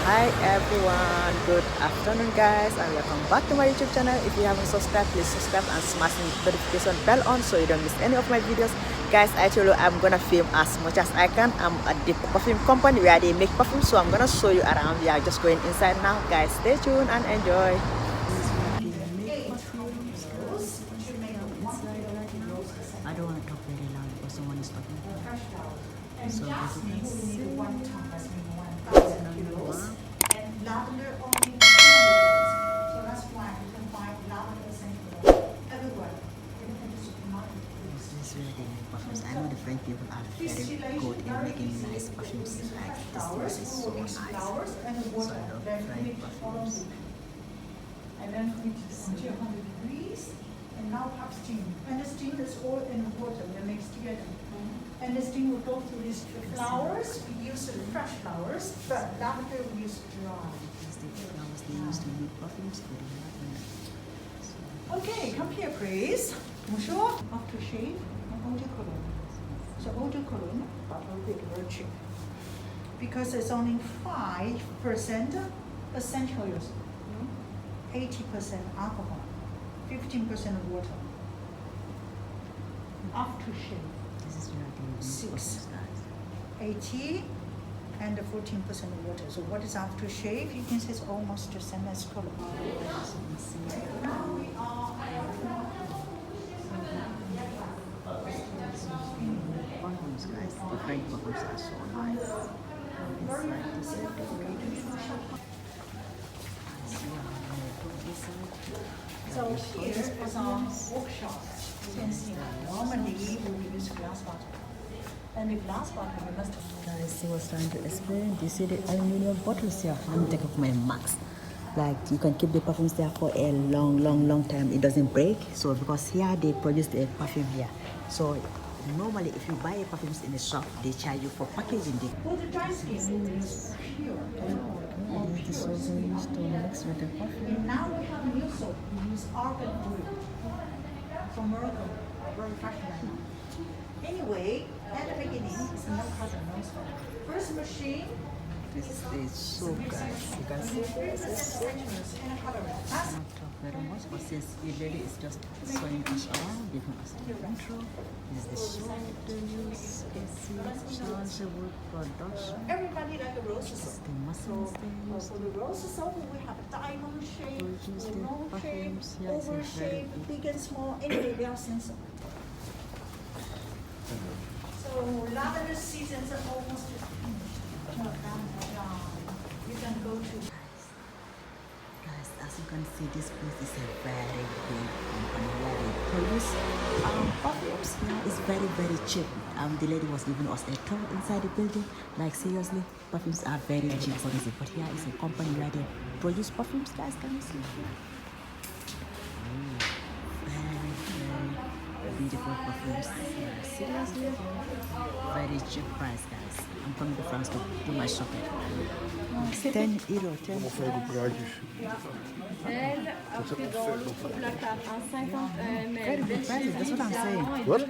Hi everyone, good afternoon guys, and welcome back to my YouTube channel. If you haven't subscribed, please subscribe and smash the notification bell on so you don't miss any of my videos. Guys, I told you I'm gonna film as much as I can. I'm at the perfume company where they make perfume, so I'm gonna show you around. We are just going inside now. Guys, stay tuned and enjoy. I don't want to talk very loud because someone is talking. So as you can see, lavender only in so that's why you can find lavender essential everywhere, even in the supermarket. this is really they make perfumes. I know the French people are very good in making nice perfumes. Like this is so nice. So I love French perfumes. And then heat until 100 degrees, and now have steam. And the steam is all in water, they mix together. And the steam will go through these flowers. We use fresh flowers, but lavender we use dry. They used to make perfumes for the Okay, come here, please. Bonjour. Aftershave and eau de cologne. So eau de cologne, but a bit very cheap. Because it's only 5% essential oils, 80% alcohol, 15% water. Aftershave. This is really 6, 80 and 14% water. So what is aftershave? You can say it's almost the same as color. Now we are perfumes, guys. The French perfumes are so nice. so here is our workshop. You can see normally we use glass bottle. And the glass bottle we must Guys, he was trying to explain. You see the aluminum bottles here? Let me take off my mask. Like you can keep the perfumes there for a long time. It doesn't break. So because here they produce the perfume here. So normally if you buy perfumes in the shop, they charge you for packaging. for the dry skin we use pure. This is also used to mix with the perfume. And now we have new soap. We use argan oil from Morocco. Very fashion right now. Anyway, at the beginning, it's no color, no smell. First machine, This is soap, guys. You can see this is soap. and a color. I don't talk very much, but since the lady is just showing us around, giving us the intro. This is the soap they use. You can see changeable production. Everybody like a rose This is soap. the muscles they use. For the rose soap, we have a diamond shape, Produce the normal shape, perfumes. Yeah, it's oval very shape, good. big and small. Anyway, they are sensible. So lavender seasons are almost finished. You can go to. Guys, as you can see, this place is a very big company where they produce perfumes. It's very cheap. The lady was giving us a tour inside the building. Like seriously, perfumes are very cheap for this. But here is a company where they produce perfumes. Guys, can you see? Very beautiful perfumes. Seriously, very cheap price, guys. I'm coming to France to do my shopping. It's 10 euro. 10 Allemaal veel praatjes. Very good prices, that's what I'm saying. Wat?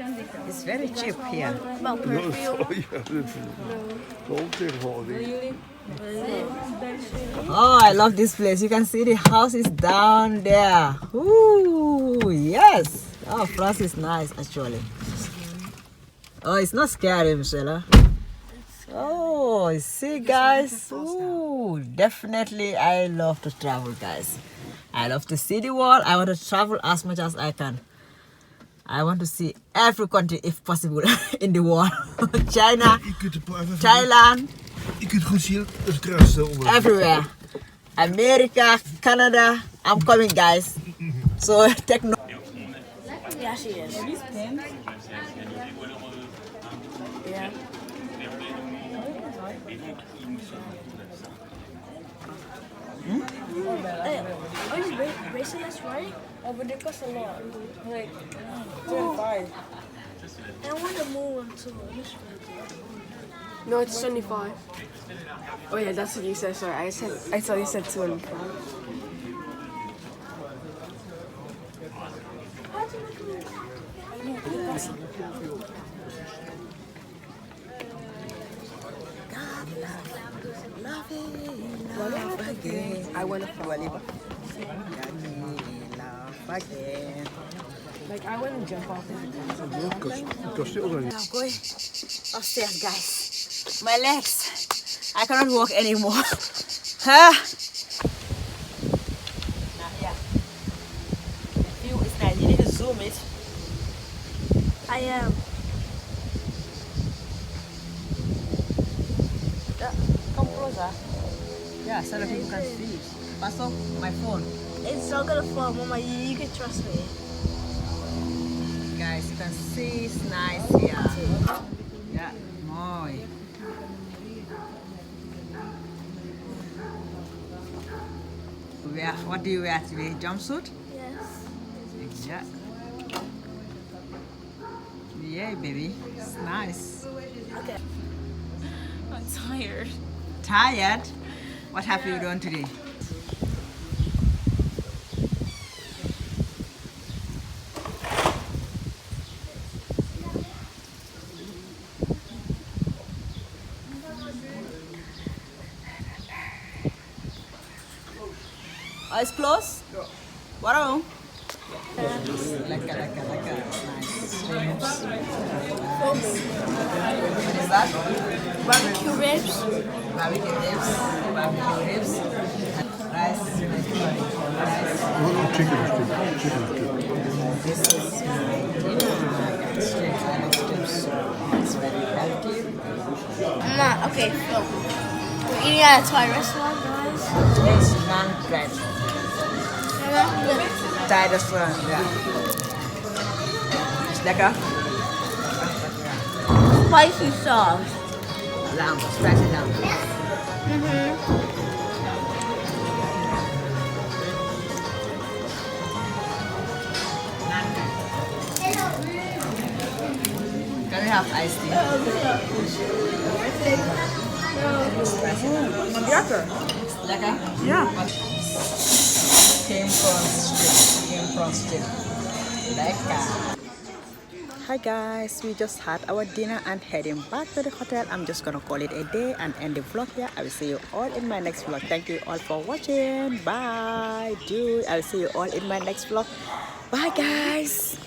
It's very cheap here. Oh ja, dat is wel tegenwoordig. Oh, I love this place. You can see the house is down there. Ooh, yes. Oh, France is nice actually. Oh, it's not scary, Michelle. Oh, see guys. Ooh, definitely I love to travel, guys. I love to see the world. I want to travel as much as I can. I want to see every country if possible in the world. China, Thailand, Je kunt goed zien, dat is Grasse onder. everywhere. America, Canada. I'm coming, guys. So take note. Yeah, she is. Yeah. Hey, are these bracelets right? Oh, but they cost a lot. Like, 25. And I want the more one too. No, it's 25. Oh yeah, that's what you said. Sorry, I thought you said 25. Love it, love again. I wanna fall. Love again. Like I wanna jump off of the Kost je ook nog niet. I'm going upstairs, guys. My legs, I cannot walk anymore. Huh? Yeah. The view is nice. You need to zoom it. I am. Come closer. Yeah, so that people can see it. Pass off my phone. It's not gonna fall, Mama. You can trust me. Guys, you can see it's nice here. Yeah, mooi. What do you wear today? Jumpsuit? Yes. Yeah. Yeah, baby. It's nice. Okay. I'm tired. Tired? What have you done today? Eyes closed? What? Like a nice shrimps. What is that? Barbecue ribs. Barbecue ribs, rice, rice. Chicken strip. This is my dinner. Strips, I love strips. It's very healthy. Nah, okay, so we're eating at a Thai restaurant, guys. It's non-bread. Thai restaurant, yeah. It's lekker. Spicy sauce. Lamb, spicy lamb. Can we have iced tea? Spicy lamb. Lekker? Yeah. Came from strip. Lekker. Hi guys, we just had our dinner and heading back to the hotel. I'm just gonna call it a day and end the vlog here. I will see you all in my next vlog. Thank you all for watching. Bye. I will see you all in my next vlog. Bye guys.